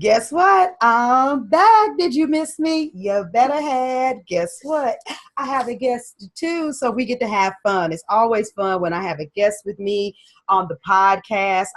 Guess what? I'm back. Did you miss me? You better had. Guess what? I have a guest too, so we get to have fun. It's always fun when I have a guest with me on the podcast.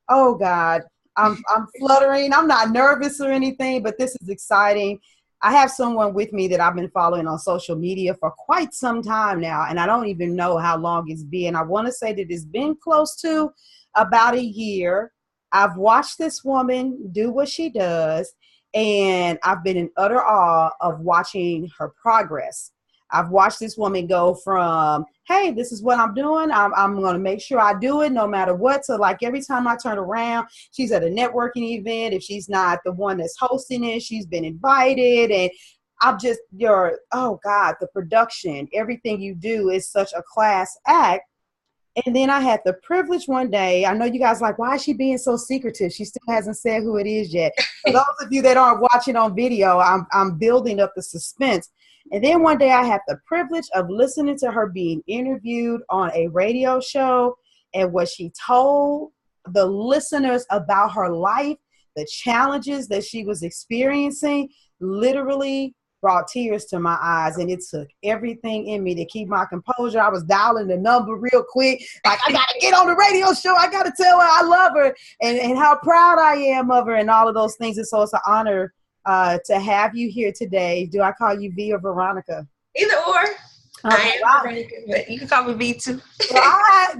Oh God, I'm fluttering. I'm not nervous or anything, but this is exciting. I have someone with me that I've been following on social media for quite some time now, and I don't even know how long it's been. I want to say that it's been close to about a year. I've watched this woman do what she does, and I've been in utter awe of watching her progress. I've watched this woman go from, hey, this is what I'm doing. I'm going to make sure I do it no matter what. So like every time I turn around, she's at a networking event. If she's not the one that's hosting it, she's been invited. And oh God, the production, everything you do is such a class act. And then I had the privilege one day. I know you guys are like, why is she being so secretive? She still hasn't said who it is yet. For those of you that aren't watching on video, I'm building up the suspense. And then one day I had the privilege of listening to her being interviewed on a radio show, and what she told the listeners about her life, the challenges that she was experiencing, literally brought tears to my eyes, and it took everything in me to keep my composure. I was dialing the number real quick. Like, I got to get on the radio show. I got to tell her I love her and how proud I am of her and all of those things. And so it's an honor to have you here today. Do I call you V or Veronica? Either or. I am Veronica, but you can call me V too. Her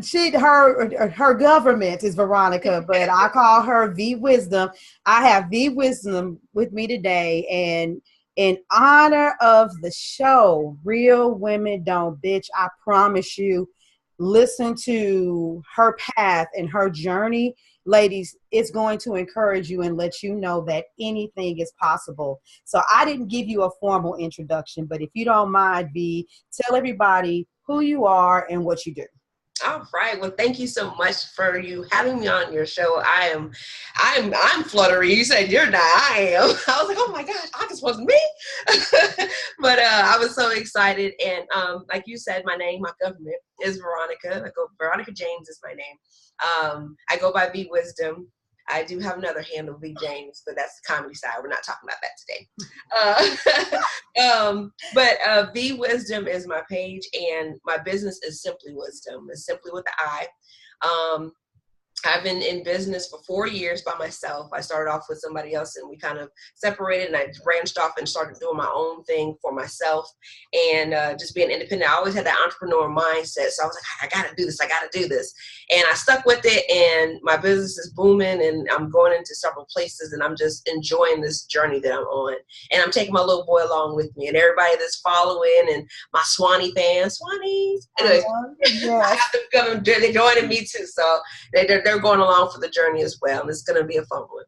government is Veronica, but I call her V Wisdom. I have V Wisdom with me today, and in honor of the show, Real Women Don't Bitch, I promise you, listen to her path and her journey. Ladies, it's going to encourage you and let you know that anything is possible. So I didn't give you a formal introduction, but if you don't mind, V, tell everybody who you are and what you do. All right. Well, thank you so much for you having me on your show. I'm fluttery. You said you're not. I am. I was like, oh my gosh, August was me. But I was so excited. And like you said, my government is Veronica. Veronica James is my name. I go by V Wisdom. I do have another handle, V James, but that's the comedy side. We're not talking about that today. But V Wisdom is my page, and my business is Simply Wisdom. It's simply with the I. I've been in business for 4 years by myself. I started off with somebody else, and we kind of separated, and I branched off and started doing my own thing for myself and just being independent. I always had that entrepreneur mindset. So I was like, I got to do this. I got to do this. And I stuck with it, and my business is booming, and I'm going into several places, and I'm just enjoying this journey that I'm on. And I'm taking my little boy along with me, and everybody that's following, and my Swanee fans, Swanees. Anyway, I have them coming, they're joining me too. So they're going along for the journey as well, and it's going to be a fun one.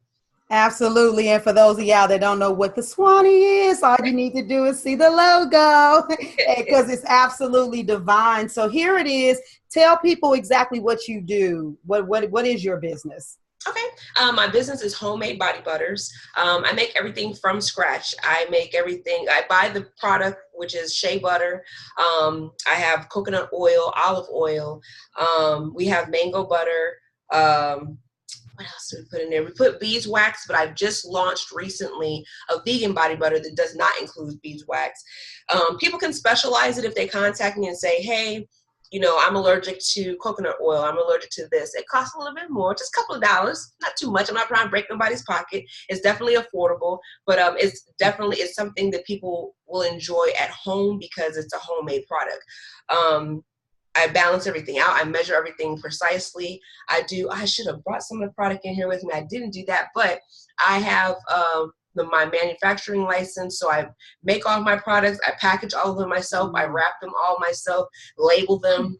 Absolutely. And for those of y'all that don't know what the Swanee is, all you need to do is see the logo because it's absolutely divine. So here it is. Tell people exactly what you do. What is your business? Okay. My business is homemade body butters. I make everything from scratch. I make everything. I buy the product, which is shea butter. I have coconut oil, olive oil. We have mango butter. What else do we put in there? We put beeswax, but I've just launched recently a vegan body butter that does not include beeswax. People can specialize it if they contact me and say, hey, I'm allergic to coconut oil. I'm allergic to this. It costs a little bit more, just a couple of dollars, not too much. I'm not trying to break nobody's pocket. It's definitely affordable, but it's something that people will enjoy at home because it's a homemade product. I balance everything out. I measure everything precisely. I should have brought some of the product in here with me. I didn't do that, but I have my manufacturing license. So I make all my products. I package all of them myself. I wrap them all myself, label them.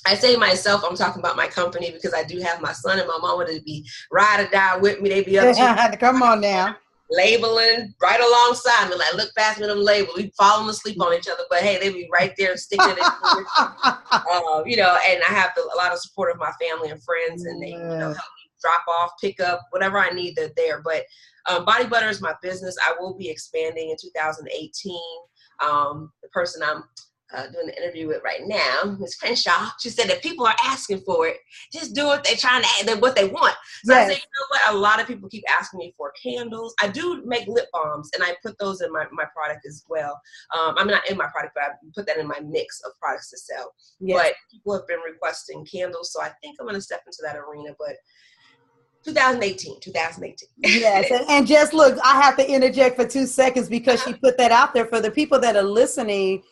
I say myself, I'm talking about my company because I do have my son and my mama to be ride or die with me. They be up to come on now. Labeling right alongside me, like look past me them labels. We falling asleep on each other, but hey, they be right there sticking it. And I have a lot of support of my family and friends, and they help me drop off, pick up whatever I need. They're there. But body butter is my business. I will be expanding in 2018. The person I'm doing the interview with right now, Miss Crenshaw. She said that people are asking for it. Just do what they're trying to, what they want. So I said, you know what? A lot of people keep asking me for candles. I do make lip balms, and I put those in my product as well. I'm not in my product, but I put that in my mix of products to sell. Yes. But people have been requesting candles, so I think I'm going to step into that arena. But 2018. Yes, and just look, I have to interject for 2 seconds because she put that out there for the people that are listening.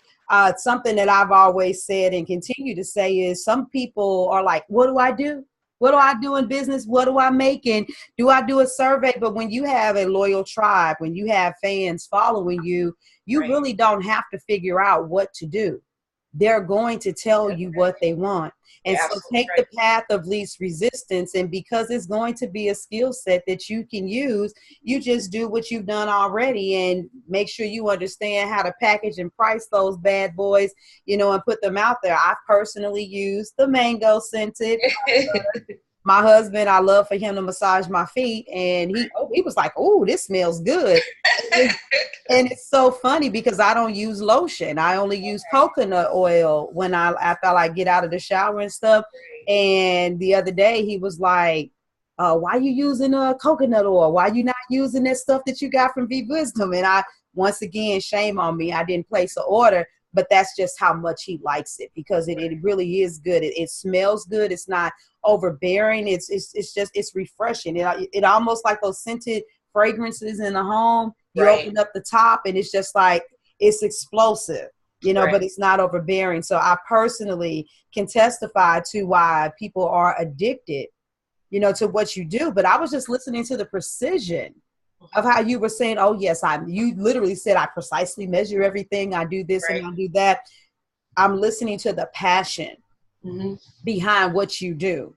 Something that I've always said and continue to say is some people are like, what do I do? What do I do in business? What do I make? And do I do a survey? But when you have a loyal tribe, when you have fans following you, you really don't have to figure out what to do. They're going to tell you what they want. And so take the path of least resistance. And because it's going to be a skill set that you can use, you just do what you've done already and make sure you understand how to package and price those bad boys, and put them out there. I've personally used the mango scented. My husband, I love for him to massage my feet, and he was like, "Oh, this smells good." And it's so funny because I don't use lotion. I only use coconut oil after I get out of the shower and stuff. And the other day he was like, "Why are you using coconut oil? Why are you not using that stuff that you got from V Wisdom?" And once again, shame on me, I didn't place an order. But that's just how much he likes it because it really is good. It smells good. It's not overbearing. It's refreshing. It almost like those scented fragrances in the home. You open up the top and it's just like, it's explosive, but it's not overbearing. So I personally can testify to why people are addicted, to what you do. But I was just listening to the precision of how you were saying, oh yes, you literally said, I precisely measure everything. I do this and I do that. I'm listening to the passion behind what you do.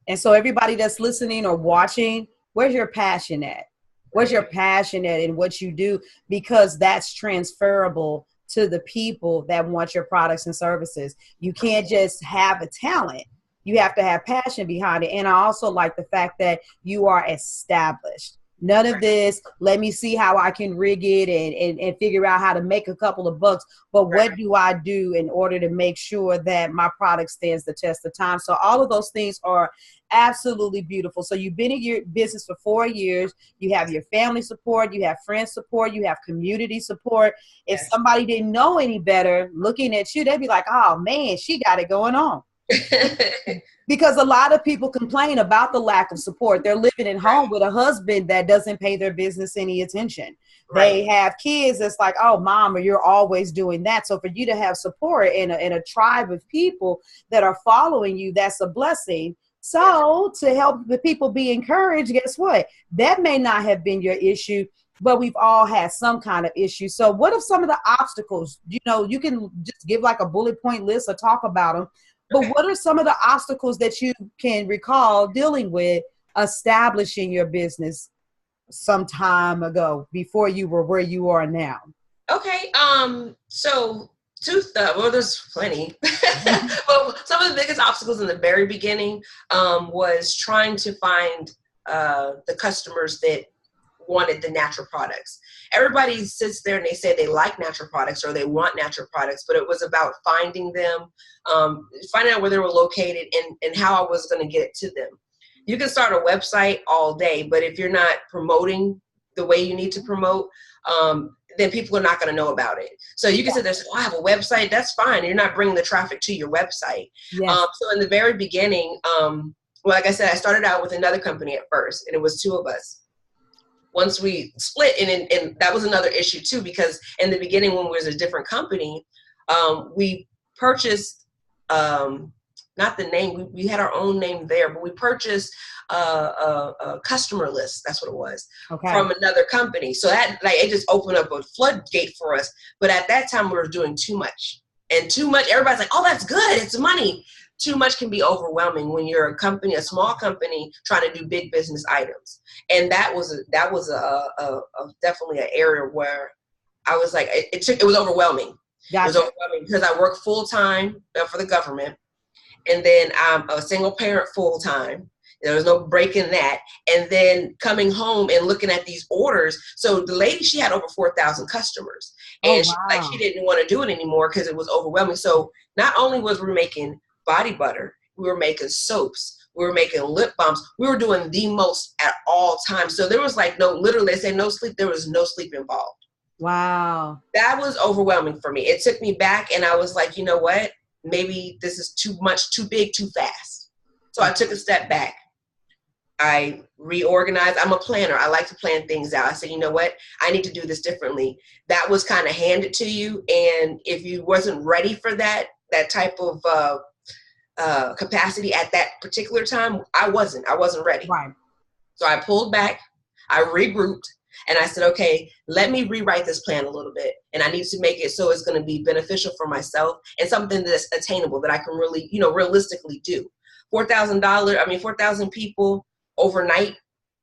And so everybody that's listening or watching, where's your passion at? Where's your passion at in what you do? Because that's transferable to the people that want your products and services. You can't just have a talent. You have to have passion behind it. And I also like the fact that you are established. None of this, let me see how I can rig it and figure out how to make a couple of bucks. But what do I do in order to make sure that my product stands the test of time? So all of those things are absolutely beautiful. So you've been in your business for 4 years. You have your family support. You have friend support. You have community support. If somebody didn't know any better looking at you, they'd be like, oh man, she got it going on. Because a lot of people complain about the lack of support. They're living at home with a husband that doesn't pay their business any attention. They have kids that's like, oh, mama, you're always doing that. So for you to have support in a tribe of people that are following you, that's a blessing. So to help the people be encouraged, guess what? That may not have been your issue, but we've all had some kind of issue. So what are some of the obstacles? You can just give like a bullet point list or talk about them. But what are some of the obstacles that you can recall dealing with establishing your business some time ago before you were where you are now? Okay. So there's plenty. Well, some of the biggest obstacles in the very beginning was trying to find the customers that wanted the natural products. Everybody sits there and they say they like natural products or they want natural products, but it was about finding them, finding out where they were located and how I was going to get it to them. You can start a website all day, but if you're not promoting the way you need to promote, then people are not going to know about it. So you can sit there and say, oh, I have a website. That's fine. You're not bringing the traffic to your website. So in the very beginning, like I said, I started out with another company at first, and it was 2 of us. Once we split, and that was another issue too, because in the beginning when we was a different company, we purchased, not the name, we had our own name there, but we purchased a customer list, that's what it was, from another company. So that, like, it just opened up a floodgate for us. But at that time we were doing too much. And too much, everybody's like, oh, that's good, it's money. Too much can be overwhelming when you're a company, a small company, trying to do big business items. And that was definitely an area where I was like, it was overwhelming. Gotcha. It was overwhelming because I work full time for the government, and then I'm a single parent full time. There was no breaking that. And then coming home and looking at these orders. So the lady, she had over 4,000 customers. Oh, And wow. she didn't want to do it anymore because it was overwhelming. So not only was we making body butter, we were making soaps, we were making lip balms. We were doing the most at all times. So there was like literally they say no sleep. There was no sleep involved. Wow. That was overwhelming for me. It took me back and I was like, you know what? Maybe this is too much, too big, too fast. So I took a step back. I reorganized. I'm a planner. I like to plan things out. I said, you know what? I need to do this differently. That was kind of handed to you. And if you wasn't ready for that type of capacity at that particular time, I wasn't ready. Right. So I pulled back, I regrouped, and I said, okay, let me rewrite this plan a little bit. And I need to make it so it's going to be beneficial for myself and something that's attainable that I can really, realistically do. $4,000 people overnight,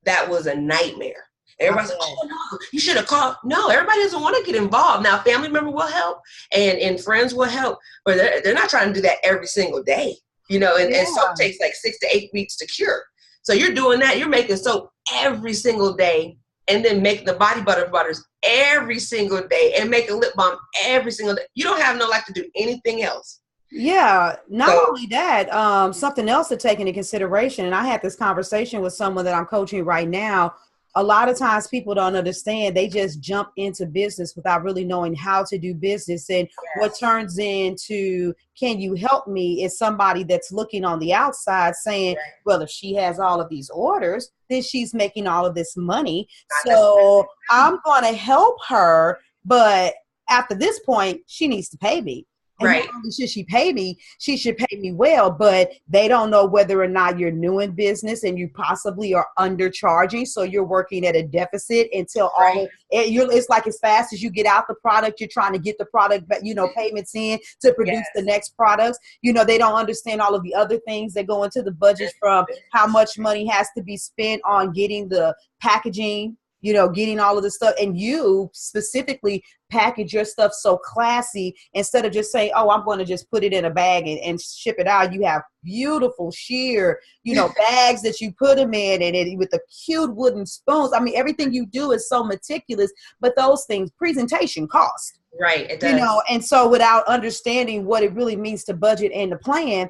that was a nightmare. Everybody's like, oh no, you should have called. No, everybody doesn't want to get involved. Now, family member will help and friends will help, but they're not trying to do that every single day, and soap takes like 6 to 8 weeks to cure. So you're doing that. You're making soap every single day and then making the body butters every single day and making lip balm every single day. You don't have no life to do anything else. Yeah, not only that, something else to take into consideration, and I had this conversation with someone that I'm coaching right now. A lot of times people don't understand. They just jump into business without really knowing how to do business. And what turns into, can you help me, is somebody that's looking on the outside saying, well, if she has all of these orders, then she's making all of this money. So I'm going to help her. But after this point, she needs to pay me. And not only should she pay me, she should pay me well, but they don't know whether or not you're new in business and you possibly are undercharging. So you're working at a deficit until it's like as fast as you get out the product, you're trying to get the product, payments in to produce the next products. They don't understand all of the other things that go into the budget, from how much money has to be spent on getting the packaging, getting all of the stuff, and you specifically package your stuff so classy. Instead of just saying, oh, I'm going to just put it in a bag and ship it out, you have beautiful sheer, bags that you put them in, and with the cute wooden spoons. I mean, everything you do is so meticulous, but those things, presentation cost. Right, it does. And so without understanding what it really means to budget and to plan,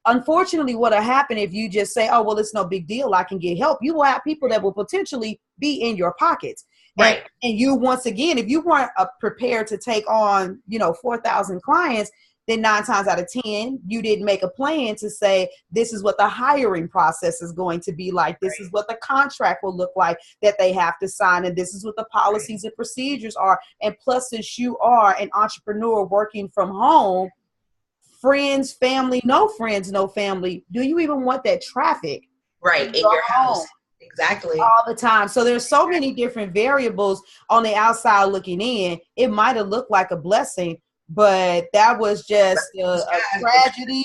unfortunately, what'll happen if you just say, oh, well, it's no big deal, I can get help, you will have people that will potentially be in your pockets. Right. And you, once again, if you weren't prepared to take on, 4,000 clients, then 9 times out of 10, you didn't make a plan to say, this is what the hiring process is going to be like. This is what the contract will look like that they have to sign. And this is what the policies and procedures are. And plus, since you are an entrepreneur working from home, friends, family, no friends, no family, do you even want that traffic in your house? Exactly. All the time. So there's so many different variables on the outside looking in. It might have looked like a blessing, but that was just a tragedy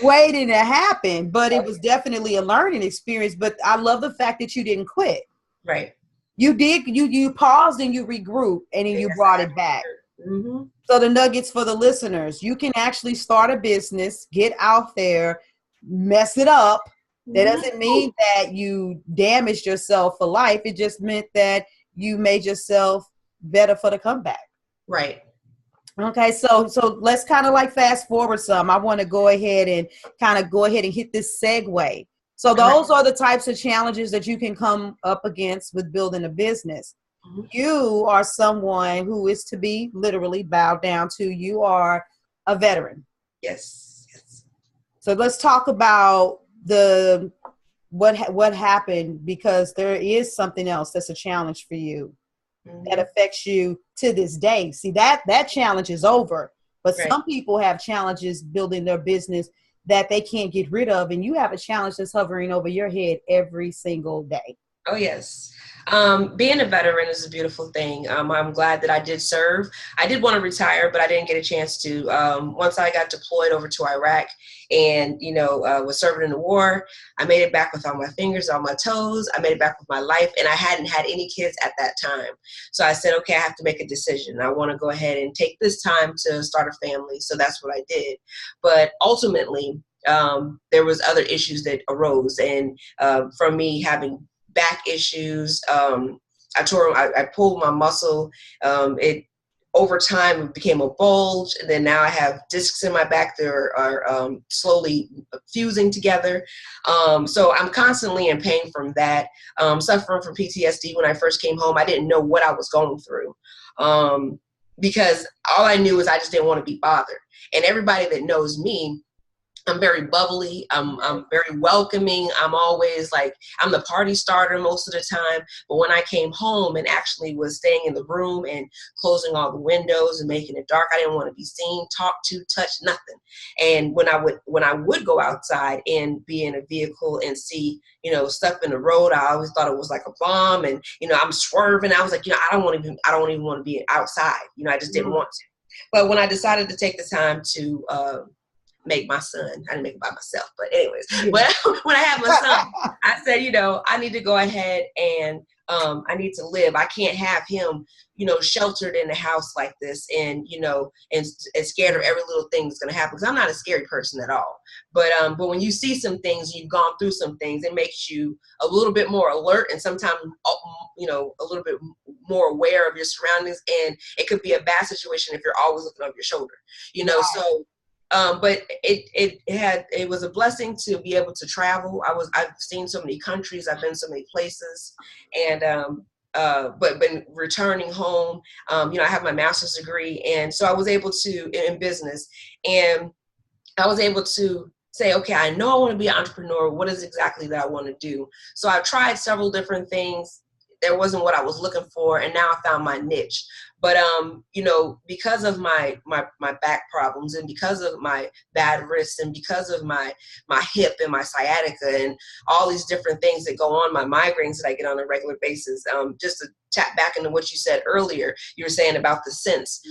waiting to happen. But it was definitely a learning experience. But I love the fact that you didn't quit. Right. You did. You paused and you regrouped, and then you brought it back. Mm-hmm. So the nuggets for the listeners: you can actually start a business, get out there, mess it up. That doesn't mean that you damaged yourself for life. It just meant that you made yourself better for the comeback. Right. Okay, so let's kind of like fast forward some. I want to go ahead and hit this segue. So those are the types of challenges that you can come up against with building a business. Mm-hmm. You are someone who is to be literally bowed down to. You are a veteran. Yes. So let's talk about what happened, because there is something else that's a challenge for you that affects you to this day. See, that challenge is over, but some people have challenges building their business that they can't get rid of, and you have a challenge that's hovering over your head every single day. Oh, yes. Being a veteran is a beautiful thing. I'm glad that I did serve. I did want to retire, but I didn't get a chance to. Once I got deployed over to Iraq and, was serving in the war, I made it back with all my fingers, all my toes. I made it back with my life, and I hadn't had any kids at that time. So I said, okay, I have to make a decision. I want to go ahead and take this time to start a family. So that's what I did. But ultimately, there was other issues that arose. And from me having back issues, I pulled my muscle. It over time it became a bulge, and then now I have discs in my back that are slowly fusing together. So I'm constantly in pain from that. Suffering from PTSD. When I first came home, I didn't know what I was going through, because all I knew is I just didn't want to be bothered. And everybody that knows me, I'm very bubbly. I'm very welcoming. I'm always like, I'm the party starter most of the time. But when I came home and actually was staying in the room and closing all the windows and making it dark, I didn't want to be seen, talked to, touched, nothing. And when I would go outside and be in a vehicle and see, stuff in the road, I always thought it was like a bomb. And, I'm swerving. I was like, I don't even want to be outside. I just didn't want to. But when I decided to take the time to, make my son, I didn't make it by myself, but anyways, when I had my son, I said, I need to go ahead and I need to live. I can't have him, sheltered in a house like this and, and scared of every little thing that's going to happen. Because I'm not a scary person at all. But when you see some things, you've gone through some things, it makes you a little bit more alert and sometimes, a little bit more aware of your surroundings. And it could be a bad situation if you're always looking over your shoulder, Right. so but it was a blessing to be able to travel. I've seen so many countries, I've been so many places, and but been returning home. I have my master's degree, and so I was able to in business, and I was able to say, okay, I know I want to be an entrepreneur. What is exactly that I want to do? So I've tried several different things. There wasn't what I was looking for, and now I found my niche. But because of my back problems, and because of my bad wrists, and because of my hip and my sciatica and all these different things that go on, my migraines that I get on a regular basis, just to tap back into what you said earlier, you were saying about the scents.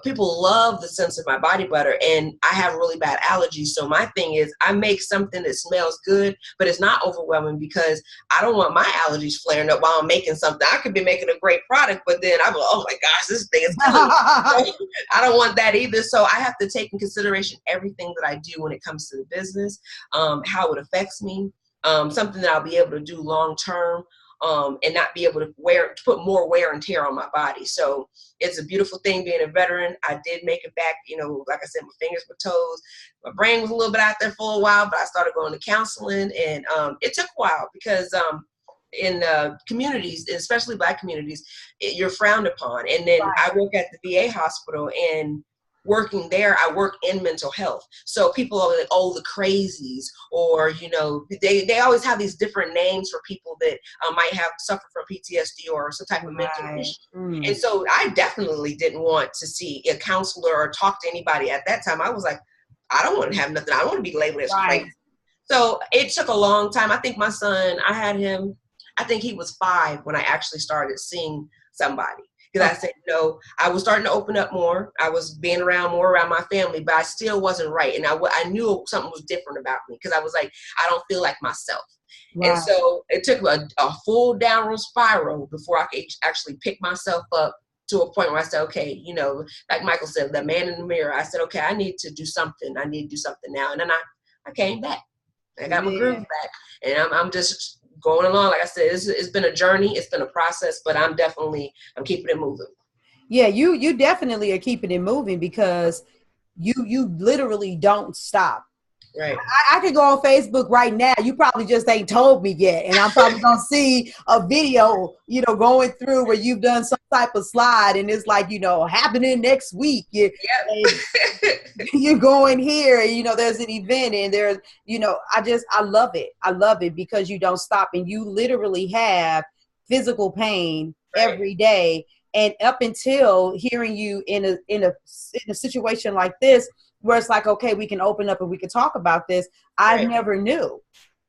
People love the scents of my body butter, and I have really bad allergies. So my thing is, I make something that smells good, but it's not overwhelming, because I don't want my allergies flaring up while I'm making something. I could be making a great product, but then I'm like, oh my gosh, this thing is killing me. So I don't want that either. So I have to take in consideration everything that I do when it comes to the business, how it affects me, something that I'll be able to do long term. And not be able to put more wear and tear on my body. So it's a beautiful thing being a veteran. I did make it back, like I said, my fingers were toes. My brain was a little bit out there for a while, but I started going to counseling, and it took a while because in communities, especially Black communities, you're frowned upon. And then I work at the VA hospital, and working there, I work in mental health. So people are like, oh, the crazies, or, they always have these different names for people that might have suffered from PTSD or some type of mental issue. And so I definitely didn't want to see a counselor or talk to anybody at that time. I was like, I don't want to have nothing. I don't want to be labeled as crazy. So it took a long time. I think my son, I think he was 5 when I actually started seeing somebody. Because I said, I was starting to open up more. I was being more around my family, but I still wasn't right. And I knew something was different about me, because I was like, I don't feel like myself. Wow. And so it took a full downward spiral before I could actually pick myself up to a point where I said, okay, like Michael said, the man in the mirror. I said, okay, I need to do something. I need to do something now. And then I came back. I got my groove back. And I'm just going along. Like I said, it's been a journey. It's been a process, but I'm keeping it moving. Yeah, you definitely are keeping it moving, because you literally don't stop. Right. I could go on Facebook right now. You probably just ain't told me yet. And I'm probably going to see a video, going through where you've done some type of slide, and it's like, happening next week. You're going here, and, there's an event, and there's, I love it. I love it because you don't stop, and you literally have physical pain every day. And up until hearing you in a situation like this, where it's like, okay, we can open up and we can talk about this. I never knew.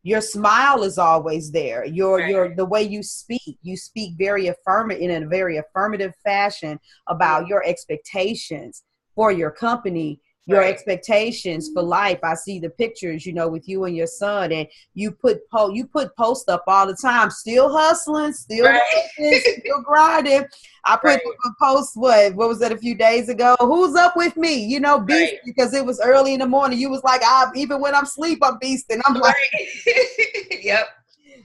Your smile is always there. The way you speak very affirmative, in a very affirmative fashion about your expectations for your company. your expectations for life. I see the pictures, you know, with you and your son, and you put posts up all the time, still hustling, still working, still grinding. I put up a post, what was that, a few days ago? Who's up with me? You know, beasting, because it was early in the morning. You was like, even when I'm asleep, I'm beasting. I'm like, yep.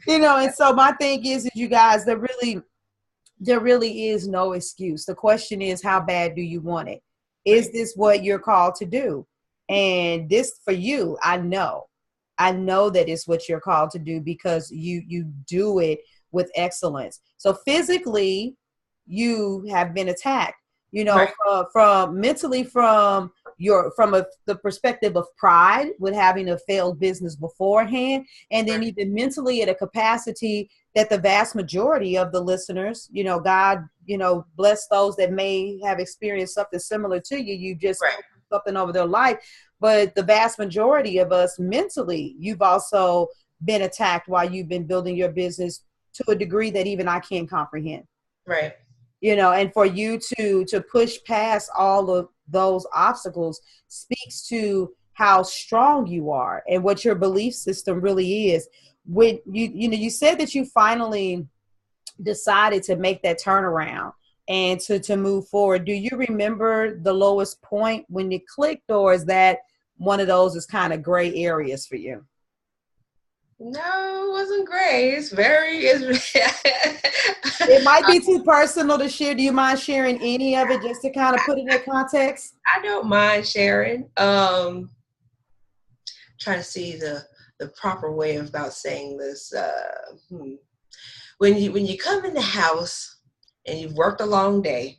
You know, and so my thing is you guys, there really is no excuse. The question is, how bad do you want it? Is this what you're called to do? And this, for you, I know that it's what you're called to do, because you do it with excellence. So physically, you have been attacked, you know, from mentally, from the perspective of pride with having a failed business beforehand, and then even mentally at a capacity that the vast majority of the listeners, you know, God, you know, bless those that may have experienced something similar to you. You just something over their life. But the vast majority of us mentally, you've also been attacked while you've been building your business to a degree that even I can't comprehend. Right. You know, and for you to push past all of those obstacles speaks to how strong you are and what your belief system really is. When you said that you finally decided to make that turnaround and to move forward, do you remember the lowest point when it clicked, or is that one of those is kind of gray areas for you? No, it wasn't gray. It might be too personal to share. Do you mind sharing any of it, just to kind of put it in context? I don't mind sharing. Trying to see the proper way about saying this. When you come in the house and you've worked a long day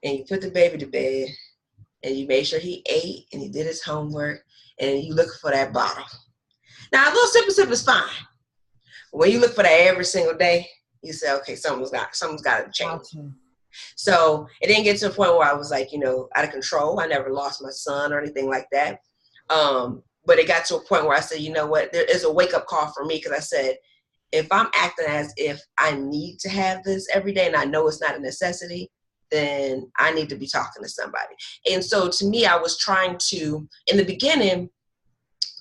and you put the baby to bed and you made sure he ate and he did his homework, and you look for that bottle. Now, a little sip is fine. But when you look for that every single day, you say, okay, something's got to change. Gotcha. So it didn't get to a point where I was like, you know, out of control. I never lost my son or anything like that. But it got to a point where I said, you know what, there is a wake-up call for me, because I said, if I'm acting as if I need to have this every day and I know it's not a necessity, then I need to be talking to somebody. And so to me, I was trying to, in the beginning,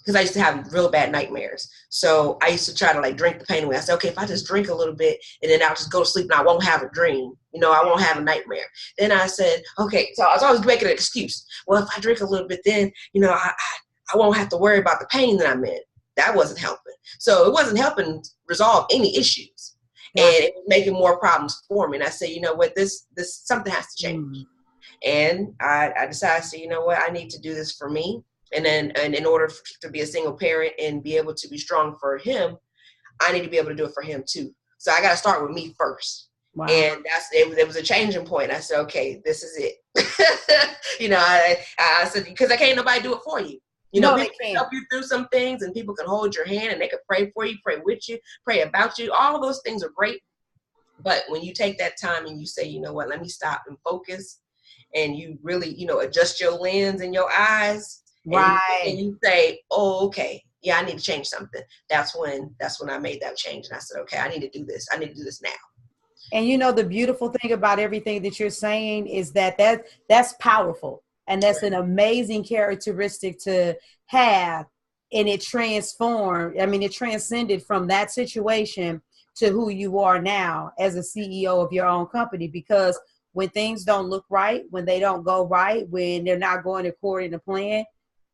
because I used to have real bad nightmares. So I used to try to like drink the pain away. I said, okay, if I just drink a little bit and then I'll just go to sleep and I won't have a dream, you know, I won't have a nightmare. Then I said, okay, so I was always making an excuse. Well, if I drink a little bit, then, you know, I won't have to worry about the pain that I'm in. That wasn't helping. So it wasn't helping resolve any issues. Yeah. And it was making more problems for me. And I said, you know what, this something has to change. And I decided to say, you know what, I need to do this for me. And in order to be a single parent and be able to be strong for him, I need to be able to do it for him too. So I got to start with me first. Wow. And it was a changing point. I said, okay, this is it. You know, I said, because I can't nobody do it for you. You know, people can help you through some things, and people can hold your hand and they can pray for you, pray with you, pray about you. All of those things are great. But when you take that time and you say, you know what, let me stop and focus, and you really, you know, adjust your lens and your eyes. Right. And you say, oh, okay, yeah, I need to change something. That's when I made that change. And I said, okay, I need to do this. I need to do this now. And you know, the beautiful thing about everything that you're saying is that's powerful. And that's an amazing characteristic to have. And it transcended from that situation to who you are now as a CEO of your own company. Because when things don't look right, when they don't go right, when they're not going according to plan,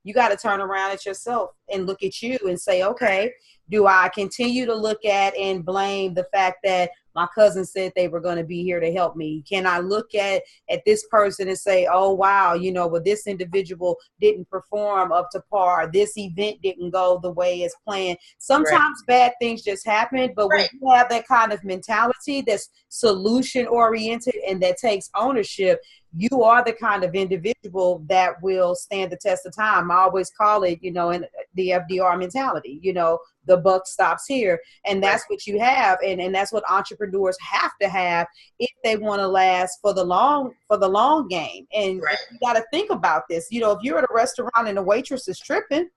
you got to turn around at yourself and look at you and say, okay, do I continue to look at and blame the fact that my cousin said they were going to be here to help me? Can I look at this person and say, oh, wow, you know, well, this individual didn't perform up to par. This event didn't go the way it's planned. Sometimes bad things just happen. But when you have that kind of mentality that's solution oriented and that takes ownership, you are the kind of individual that will stand the test of time. I always call it, you know, in the FDR mentality, you know, the buck stops here. And that's what you have. And that's what entrepreneurs have to have if they want to last for the long game. And you got to think about this. You know, if you're at a restaurant and the waitress is tripping,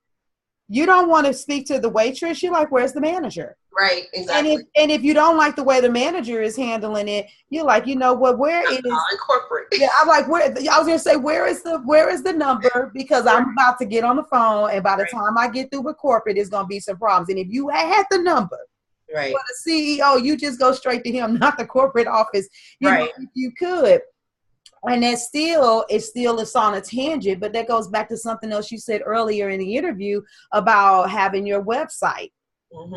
you don't want to speak to the waitress. You're like, where's the manager? Right, exactly. And if you don't like the way the manager is handling it, you're like, you know what, where is In corporate. yeah, I'm like, where I was gonna say, where is the number? Because I'm about to get on the phone, and by the time I get through with corporate, it's gonna be some problems. And if you had the number right. for the CEO, you just go straight to him, not the corporate office. You know, if you could. And it's still on a tangent, but that goes back to something else you said earlier in the interview about having your website.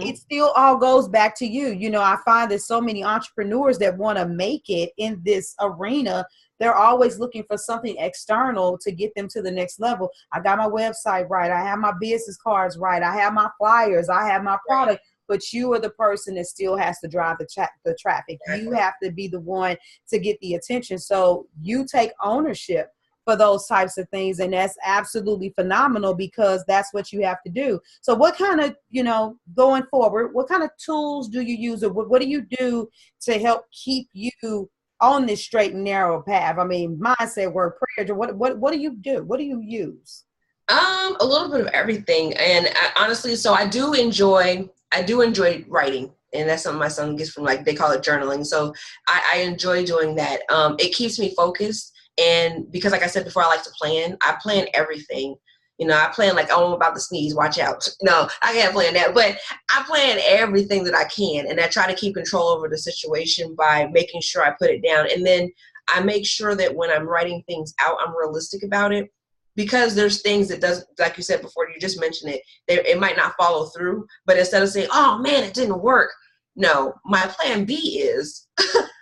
It still all goes back to you. You know, I find that so many entrepreneurs that want to make it in this arena, they're always looking for something external to get them to the next level. I got my website right. I have my business cards right. I have my flyers. I have my product. But you are the person that still has to drive the traffic. You have to be the one to get the attention. So you take ownership for those types of things. And that's absolutely phenomenal because that's what you have to do. So what kind of, you know, going forward, what kind of tools do you use, or what do you do to help keep you on this straight and narrow path? I mean, mindset, work, prayer. What do you do? What do you use? A little bit of everything. And honestly, so I do enjoy writing. And that's something my son gets from, like, they call it journaling. So I enjoy doing that. It keeps me focused. And because, like I said before, I like to plan. I plan everything. You know, I plan like, oh, I'm about to sneeze, watch out. No, I can't plan that. But I plan everything that I can. And I try to keep control over the situation by making sure I put it down. And then I make sure that when I'm writing things out, I'm realistic about it. Because there's things that does, like you said before, you just mentioned it, it might not follow through. But instead of saying, oh, man, it didn't work. No, my plan B is,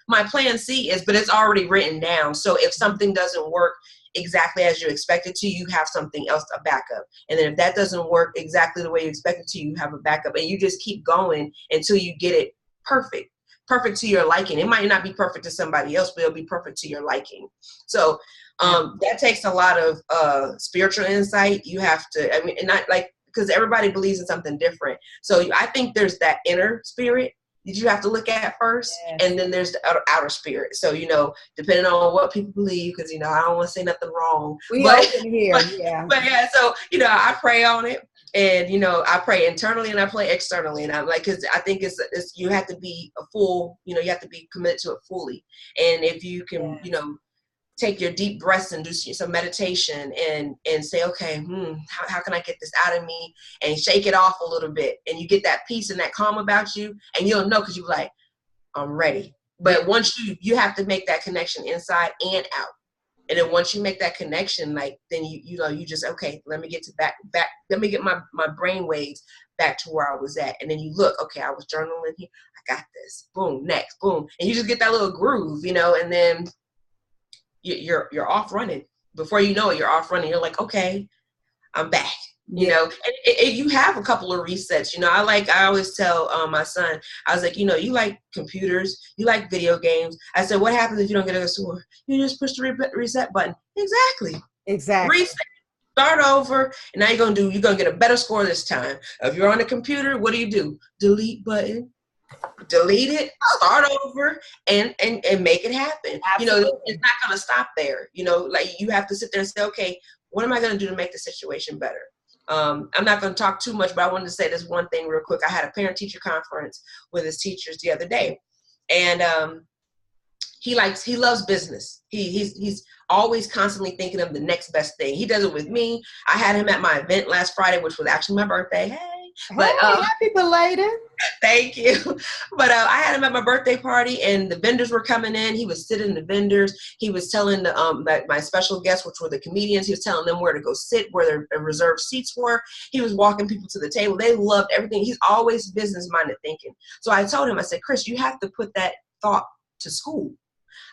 my plan C is, but it's already written down. So if something doesn't work exactly as you expect it to, you have something else, a backup. And then if that doesn't work exactly the way you expect it to, you have a backup. And you just keep going until you get it perfect to your liking. It might not be perfect to somebody else, but it'll be perfect to your liking. So that takes a lot of spiritual insight. You have to, I mean, and not like, because everybody believes in something different. So I think there's that inner spirit that you have to look at first. Yes. And then there's the outer spirit. So, you know, depending on what people believe, because, you know, I don't want to say nothing wrong. But yeah, so, you know, I pray on it. And, you know, I pray internally and I pray externally. And I'm like, because I think it's you have to be a full, you know, you have to be committed to it fully. And if you can, you know, take your deep breaths and do some meditation and say, okay, how can I get this out of me, and shake it off a little bit. And you get that peace and that calm about you, and you'll know, because you're like, I'm ready. But once you have to make that connection inside and out. And then once you make that connection, like, then you know, you just, okay, let me get to back, let me get my brain waves back to where I was at. And then you look, okay, I was journaling here. I got this. Boom, next, boom. And you just get that little groove, you know, and then you're off running. Before you know it, you're off running. You're like, okay, I'm back. You know, and you have a couple of resets. You know, I always tell my son, I was like, you know, you like computers, you like video games. I said, what happens if you don't get a good score? You just push the reset button. Exactly. Reset. Start over. And now you're going to get a better score this time. If you're on the computer, what do? Delete button. Delete it, start over, and make it happen. Absolutely. You know, it's not going to stop there. You know, like, you have to sit there and say, okay, what am I going to do to make the situation better? I'm not going to talk too much, but I wanted to say this one thing real quick. I had a parent-teacher conference with his teachers the other day, and he loves business. He's always constantly thinking of the next best thing. He does it with me. I had him at my event last Friday, which was actually my birthday. Hey. But happy belated. Thank you. But I had him at my birthday party, and the vendors were coming in. He was sitting the vendors. He was telling my special guests, which were the comedians, he was telling them where to go sit, where their reserved seats were. He was walking people to the table. They loved everything. He's always business-minded thinking. So I told him, I said, Chris, you have to put that thought to school.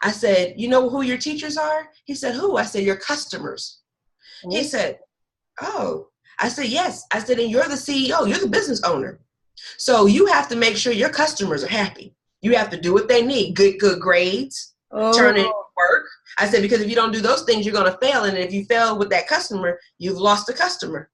I said, you know who your teachers are? He said, who? I said, your customers. Mm-hmm. He said, oh. I said, yes. I said, and you're the CEO. You're the business owner. So you have to make sure your customers are happy. You have to do what they need. Good grades, turn in work. I said, because if you don't do those things, you're going to fail. And if you fail with that customer, you've lost the customer.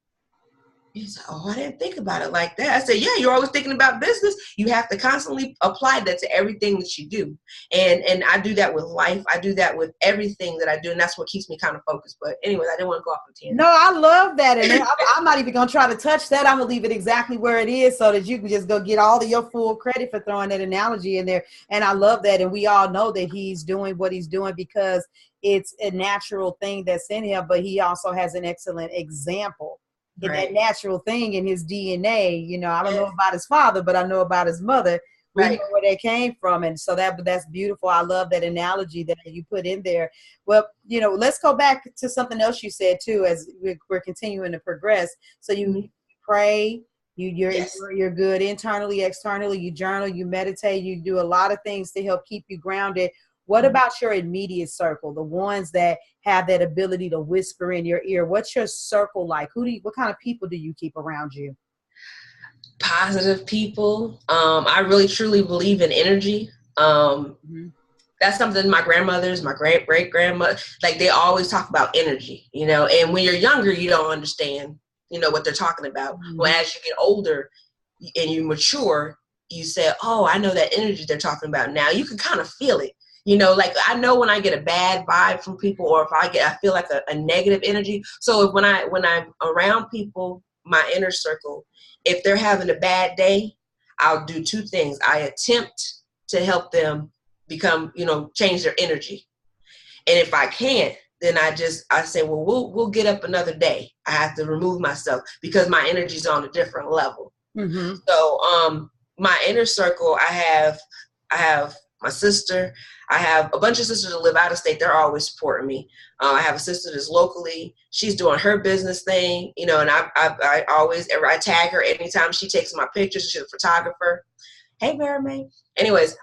He's like, oh, I didn't think about it like that. I said, yeah, you're always thinking about business. You have to constantly apply that to everything that you do. And I do that with life. I do that with everything that I do. And that's what keeps me kind of focused. But anyways, I didn't want to go off on tangent. No, I love that. And I'm not even going to try to touch that. I'm going to leave it exactly where it is so that you can just go get all of your full credit for throwing that analogy in there. And I love that. And we all know that he's doing what he's doing because it's a natural thing that's in him, but he also has an excellent example. In that natural thing in his DNA. You know, I don't know about his father, but I know about his mother. We know where they came from. And so that's beautiful. I love that analogy that you put in there. Well, you know, let's go back to something else you said too, as we're continuing to progress. So you pray, you're good internally, externally, you journal, you meditate, you do a lot of things to help keep you grounded. What about your immediate circle, the ones that have that ability to whisper in your ear? What's your circle like? What kind of people do you keep around you? Positive people. I really truly believe in energy. That's something my grandmothers, my great grandmother, like they always talk about energy, you know, and when you're younger, you don't understand, you know, what they're talking about. Well, as you get older and you mature, you say, oh, I know that energy they're talking about now. You can kind of feel it. You know, like I know when I get a bad vibe from people, or if I feel like a negative energy. So when I'm around people, my inner circle, if they're having a bad day, I'll do two things. I attempt to help them become, you know, change their energy. And if I can't, then I say, well, we'll get up another day. I have to remove myself because my energy's on a different level. So my inner circle, I have my sister. I have a bunch of sisters that live out of state. They're always supporting me. I have a sister that's locally. She's doing her business thing, you know, and I always tag her anytime she takes my pictures. She's a photographer. Hey, Mary May. Anyways,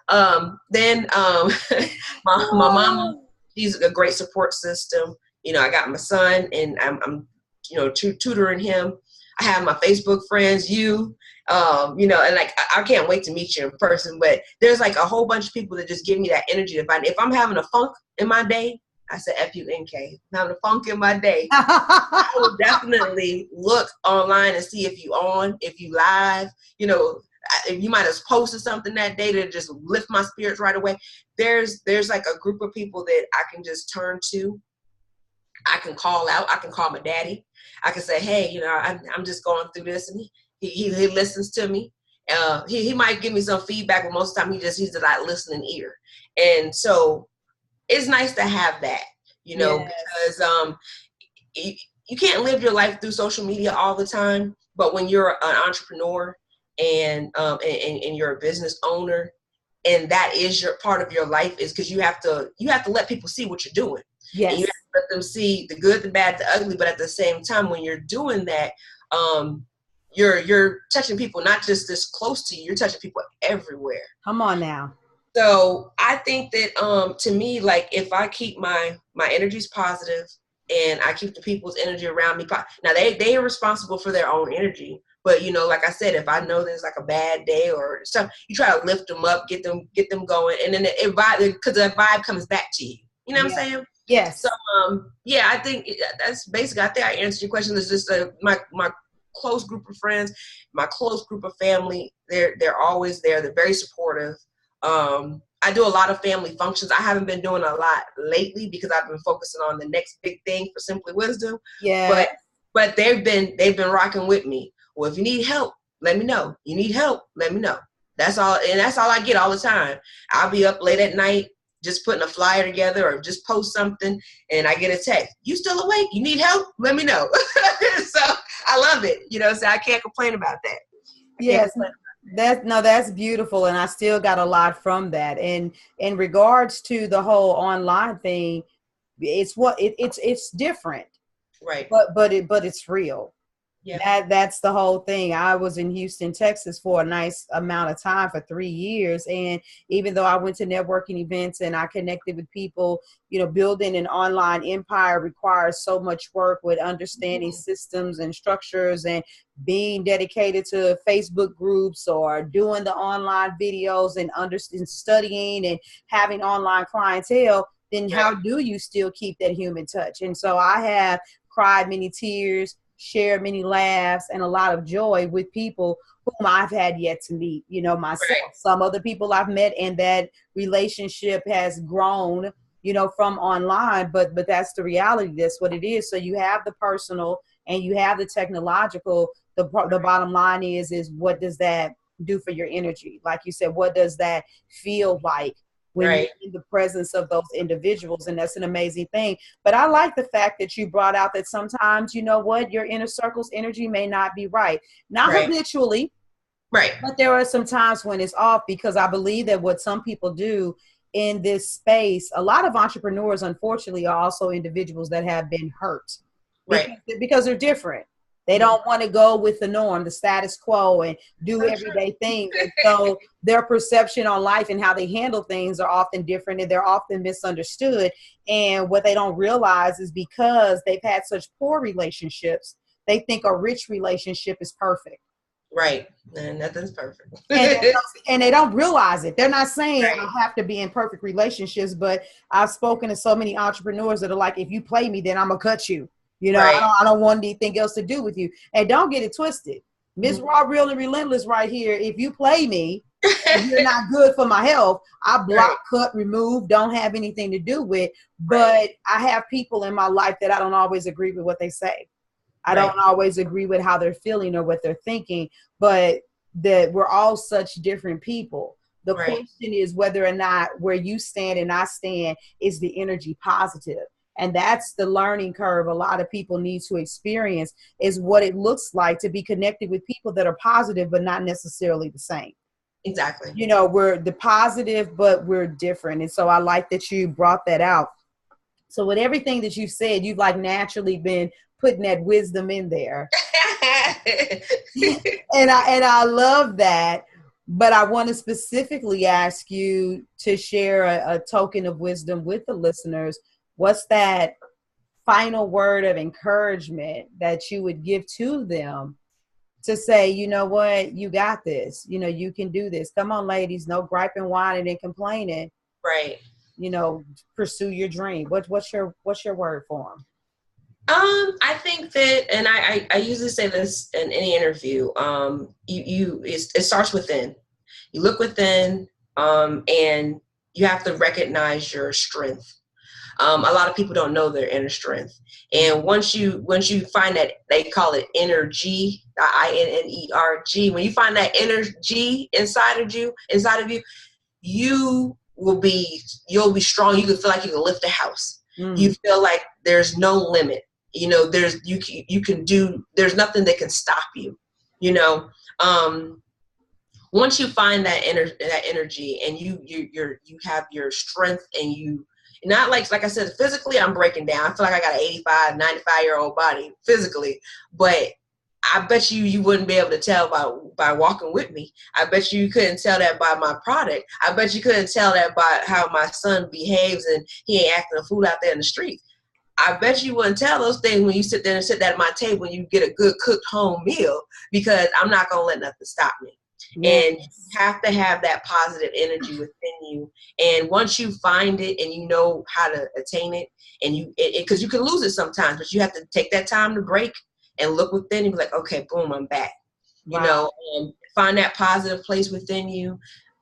then my mama, she's a great support system. You know, I got my son, and I'm you know, tutoring him. I have my Facebook friends, you know, and like I can't wait to meet you in person. But there's like a whole bunch of people that just give me that energy. If I'm having a funk in my day, I said FUNK. I'm having a funk in my day. I will definitely look online and see if you live, you know. If you might have posted something that day to just lift my spirits right away. There's like a group of people that I can just turn to. I can call out. I can call my daddy. I can say, hey, you know, I'm just going through this, and he listens to me. He might give me some feedback, but most of the time he's a like listening ear. And so it's nice to have that, you know, because you can't live your life through social media all the time. But when you're an entrepreneur and you're a business owner, and that is your part of your life, is because you have to let people see what you're doing. Yes. And you have to let them see the good, the bad, the ugly. But at the same time, when you're doing that, you're touching people not just this close to you. You're touching people everywhere. Come on now. So I think that to me, like if I keep my energies positive and I keep the people's energy around me, now they are responsible for their own energy. But you know, like I said, if I know there's like a bad day or something, you try to lift them up, get them going, and then it vibe, because that vibe comes back to you. You know what I'm saying? Yes. So yeah, I think that's basically. I think I answered your question. It's just my close group of friends, my close group of family. They're always there. They're very supportive. I do a lot of family functions. I haven't been doing a lot lately because I've been focusing on the next big thing for Simply Wisdom. Yeah. But they've been rocking with me. Well, if you need help, let me know. You need help, let me know. That's all, and that's all I get all the time. I'll be up late at night just putting a flyer together or just post something, and I get a text. You still awake? You need help? Let me know. So I love it. You know, so I can't complain about that. Yes. That's beautiful. And I still got a lot from that. And in regards to the whole online thing, it's different. Right. But it's real. Yeah. That's the whole thing. I was in Houston, Texas for a nice amount of time, for 3 years. And even though I went to networking events and I connected with people, you know, building an online empire requires so much work with understanding systems and structures and being dedicated to Facebook groups or doing the online videos and studying and having online clientele. Then how do you still keep that human touch? And so I have cried many tears, shared many laughs and a lot of joy with people whom I've had yet to meet, myself. Right. Some other people I've met, and that relationship has grown, from online, but that's the reality. That's what it is. So you have the personal and you have the technological. The bottom line is what does that do for your energy? Like you said, what does that feel like when you're Right. in the presence of those individuals? And that's an amazing thing. But I like the fact that you brought out that sometimes, your inner circle's energy may not be right. Not Right. habitually, Right. but there are some times when it's off, because I believe that what some people do in this space, a lot of entrepreneurs, unfortunately, are also individuals that have been hurt Right. because they're different. They don't want to go with the norm, the status quo, and do everyday things. And so their perception on life and how they handle things are often different, and they're often misunderstood. And what they don't realize is because they've had such poor relationships, they think a rich relationship is perfect. Right. And nothing's perfect. And they don't realize it. They're not saying Right. I have to be in perfect relationships, but I've spoken to so many entrepreneurs that are like, if you play me, then I'm gonna cut you. Right. I don't want anything else to do with you. And don't get it twisted. Miss Raw, Real, and Relentless right here. If you play me and you're not good for my health, I block, cut, remove, don't have anything to do with. But I have people in my life that I don't always agree with what they say. I don't always agree with how they're feeling or what they're thinking, but that we're all such different people. The question is whether or not where you stand and I stand is the energy positive. And that's the learning curve a lot of people need to experience, is what it looks like to be connected with people that are positive, but not necessarily the same. Exactly. We're the positive, but we're different. And so I like that you brought that out. So with everything that you've said, you've like naturally been putting that wisdom in there. and I love that. But I want to specifically ask you to share a token of wisdom with the listeners. What's that final word of encouragement that you would give to them to say, you know what, you got this, you can do this. Come on, ladies, no griping, whining, and complaining. Right. Pursue your dream. What's your word for them? I think that, and I usually say this in any interview, it starts within. You look within, and you have to recognize your strength. A lot of people don't know their inner strength. And once you find that, they call it energy, INNERG. When you find that energy inside of you, you'll be strong. You can feel like you can lift a house. You feel like there's no limit. There's nothing that can stop you. Once you find that energy and you have your strength, and you not like I said, physically I'm breaking down. I feel like I got an 85, 95-year-old body physically, but I bet you wouldn't be able to tell by walking with me. I bet you couldn't tell that by my product. I bet you couldn't tell that by how my son behaves and he ain't acting a fool out there in the street. I bet you wouldn't tell those things when you sit there and sit down at my table and you get a good cooked home meal, because I'm not going to let nothing stop me. Yes. And you have to have that positive energy within you. And once you find it and you know how to attain it, and because you can lose it sometimes, but you have to take that time to break and look within and be like, okay, boom, I'm back. Wow. Find that positive place within you.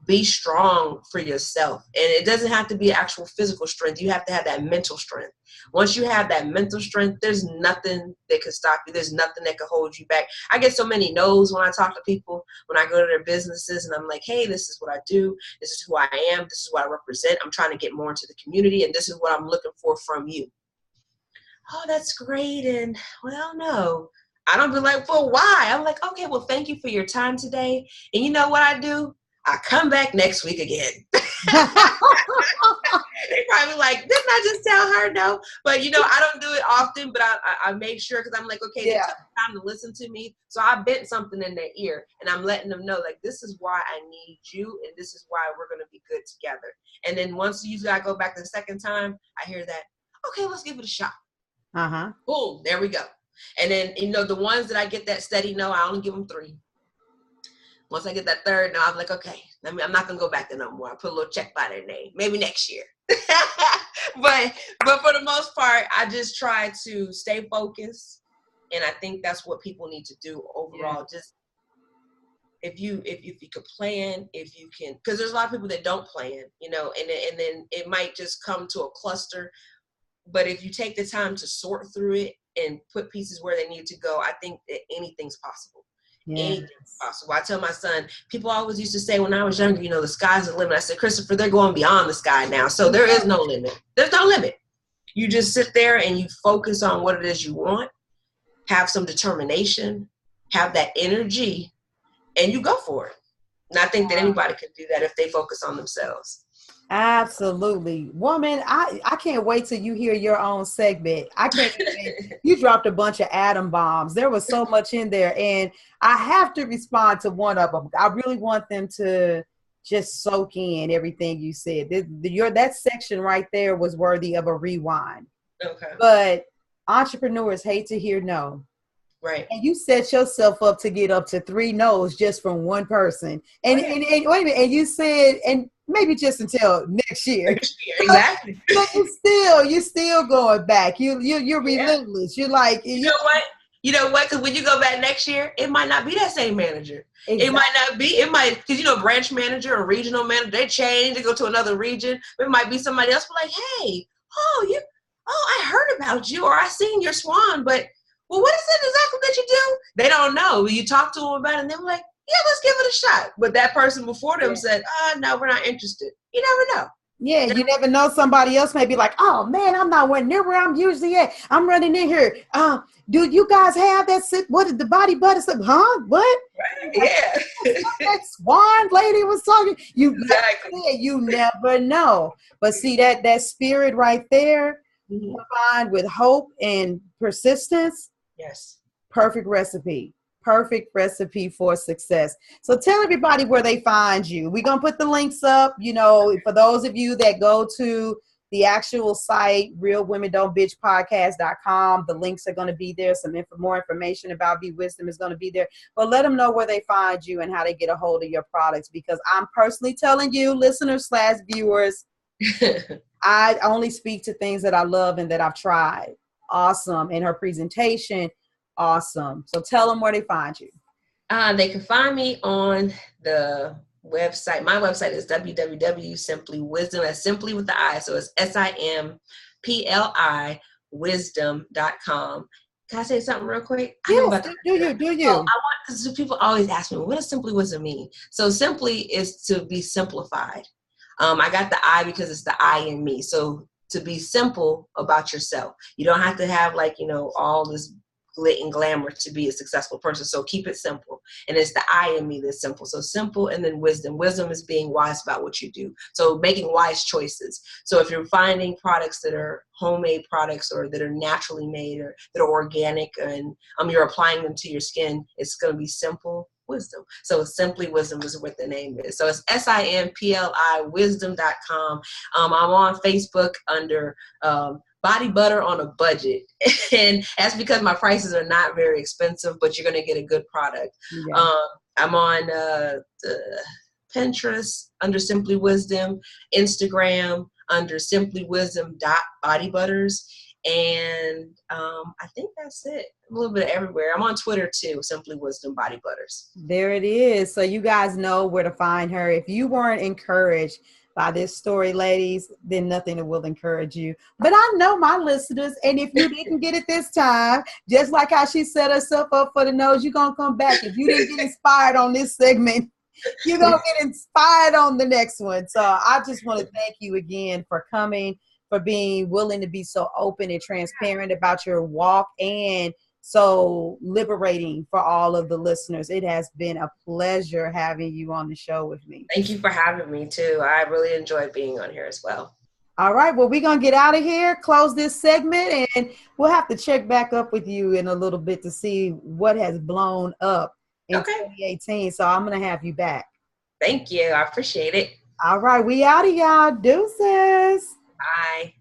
Be strong for yourself. And it doesn't have to be actual physical strength. You have to have that mental strength. Once you have that mental strength, there's nothing that can stop you. There's nothing that can hold you back. I get so many no's when I talk to people, when I go to their businesses, and I'm like, hey, this is what I do. This is who I am. This is what I represent. I'm trying to get more into the community, and this is what I'm looking for from you. Oh, that's great. And well, no. I don't be like, well, why? I'm like, okay, well, thank you for your time today. And you know what I do? I come back next week again. They probably like, didn't I just tell her no? But, I don't do it often, but I make sure, because I'm like, okay, they took the time to listen to me. So I bent something in their ear, and I'm letting them know, like, this is why I need you, and this is why we're going to be good together. And then once you got to go back the second time, I hear that, okay, let's give it a shot. Boom, there we go. And then, the ones that I get that steady no, I only give them 3. Once I get that third, now I'm like, okay, I'm not going to go back there no more. I put a little check by their name, maybe next year. but for the most part, I just try to stay focused And I think that's what people need to do overall. Yeah. Just if you could plan, if you can, because there's a lot of people that don't plan, you know, and then it might just come to a cluster. But if you take the time to sort through it and put pieces where they need to go, I think that anything's possible. Yes. Anything's possible. I tell my son, people always used to say when I was younger, you know, the sky's the limit. I said, Christopher, they're going beyond the sky now. So there is no limit. There's no limit. You just sit there and you focus on what it is you want, have some determination, have that energy, and you go for it. And I think that anybody can do that if they focus on themselves. Absolutely. Woman, I can't wait till you hear your own segment. I can't even, you dropped a bunch of atom bombs. There was so much in there, and I have to respond to one of them. I really want them to just soak in everything you said. That section right there was worthy of a rewind. Okay. But entrepreneurs hate to hear no. Right. And you set yourself up to get up to 3 no's just from one person. And, and wait a minute, and you said, and maybe just until next year. Exactly. But you're still going back. You're relentless. You're like, you know what? Because when you go back next year, it might not be that same manager. Exactly. It might, because, you know, branch manager or regional manager, they change, they go to another region. It might be somebody else, but like, hey, I heard about you, or I seen your swan, but well, what is it exactly that you do? They don't know. You talk to them about it, and they're like, yeah, let's give it a shot. But that person before them said, no, we're not interested. You never know. Yeah, you never know. Somebody else may be like, oh, man, I'm not near where I'm usually at. I'm running in here. Do you guys have that? What did the body butter? Huh? What? Right. Yeah. That swan lady was talking. Exactly. You never know. But see, that spirit right there, combined with hope and persistence. Yes. Perfect recipe for success. So tell everybody where they find you. We're going to put the links up, you know, for those of you that go to the actual site, realwomendon'tbitchpodcast.com. The links are going to be there. Some more information about Be Wisdom is going to be there. But let them know where they find you and how they get a hold of your products, because I'm personally telling you, listeners/viewers, I only speak to things that I love and that I've tried. Awesome. And her presentation, awesome. So tell them where they find you. They can find me on the website. My website is www.simplywisdom. That's simply with the I. So it's SIMPLI wisdom.com. Can I say something real quick? Yes, do you? Because people always ask me, what does simply wisdom mean? So simply is to be simplified. I got the I because it's the I in me. So to be simple about yourself. You don't have to have, like, you know, all this glit and glamour to be a successful person. So keep it simple. And it's the I in me that's simple. So simple, and then wisdom. Wisdom is being wise about what you do. So making wise choices. So if you're finding products that are homemade products, or that are naturally made, or that are organic, and you're applying them to your skin, it's going to be simple wisdom. So Simply Wisdom is what the name is. So it's SIMPLI wisdom.com. I'm on Facebook under Body Butter on a Budget. And that's because my prices are not very expensive, but you're going to get a good product. Yeah. I'm on Pinterest under Simply Wisdom, Instagram under Simply Wisdom.bodybutters. And I think that's it. A little bit everywhere. I'm on Twitter too, Simply Wisdom Body Butters. There it is. So you guys know where to find her. If you weren't encouraged by this story, ladies, then nothing will encourage you. But I know my listeners, and if you didn't get it this time, just like how she set herself up for the nose, you're going to come back. If you didn't get inspired on this segment, you're going to get inspired on the next one. So I just want to thank you again for coming, for being willing to be so open and transparent about your walk, and so liberating for all of the listeners. It has been a pleasure having you on the show with me. Thank you for having me too. I really enjoyed being on here as well. All right. Well, we're going to get out of here, close this segment, and we'll have to check back up with you in a little bit to see what has blown up in 2018. So I'm going to have you back. Thank you. I appreciate it. All right. We out of y'all. Deuces. Bye.